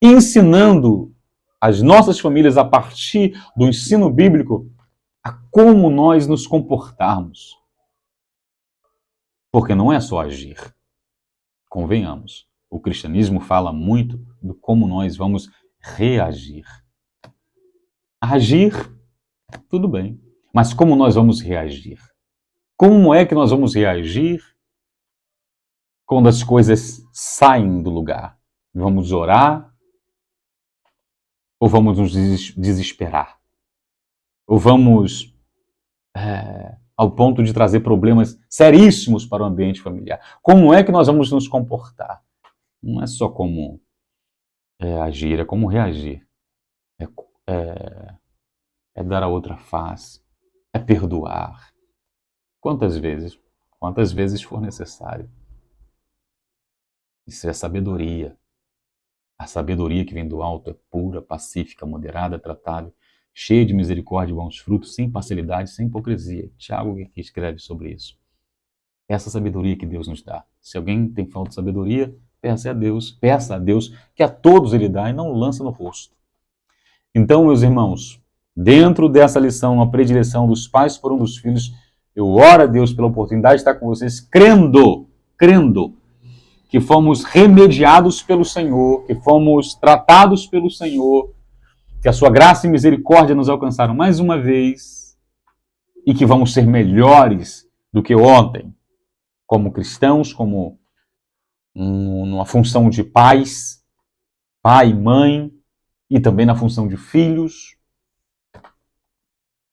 ensinando as nossas famílias, a partir do ensino bíblico, a como nós nos comportarmos. Porque não é só agir. Convenhamos. O cristianismo fala muito do como nós vamos reagir. Agir, tudo bem. Mas como nós vamos reagir? Como é que nós vamos reagir quando as coisas saem do lugar? Vamos orar? Ou vamos nos desesperar? Ou vamos ao ponto de trazer problemas seríssimos para o ambiente familiar? Como é que nós vamos nos comportar? Não é só como agir, é como reagir. É dar a outra face. É perdoar. Quantas vezes? Quantas vezes for necessário. Isso é sabedoria. A sabedoria que vem do alto é pura, pacífica, moderada, tratável, cheia de misericórdia e bons frutos, sem parcialidade, sem hipocrisia. Tiago que escreve sobre isso. Essa sabedoria que Deus nos dá. Se alguém tem falta de sabedoria, peça a Deus que a todos Ele dá e não lança no rosto. Então, meus irmãos, dentro dessa lição, a predileção dos pais por um dos filhos, eu oro a Deus pela oportunidade de estar com vocês, crendo que fomos remediados pelo Senhor, que fomos tratados pelo Senhor, que a sua graça e misericórdia nos alcançaram mais uma vez e que vamos ser melhores do que ontem, como cristãos, como numa função de pais, pai, mãe, e também na função de filhos.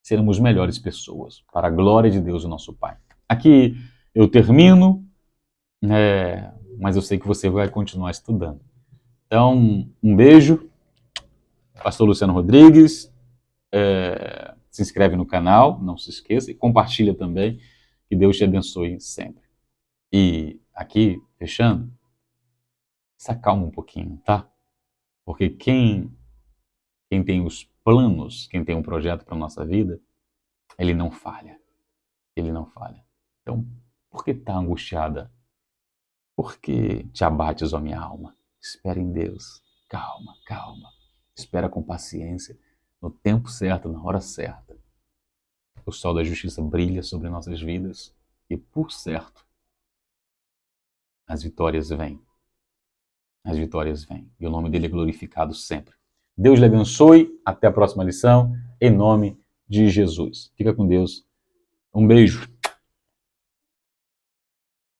Seremos melhores pessoas, para a glória de Deus, o nosso Pai. Aqui eu termino, mas eu sei que você vai continuar estudando. Então, um beijo. Pastor Luciano Rodrigues. Se inscreve no canal, não se esqueça, e compartilha também. Que Deus te abençoe sempre. E aqui, fechando, se acalma um pouquinho, tá? Porque quem tem os planos, quem tem um projeto para a nossa vida, ele não falha. Ele não falha. Então, por que está angustiada? Por que te abates, ó minha alma? Espera em Deus. Calma, calma. Espera com paciência, no tempo certo, na hora certa. O sol da justiça brilha sobre nossas vidas e, por certo, as vitórias vêm. as vitórias vêm. E o nome dele é glorificado sempre. Deus lhe abençoe. Até a próxima lição. Em nome de Jesus. Fica com Deus. Um beijo.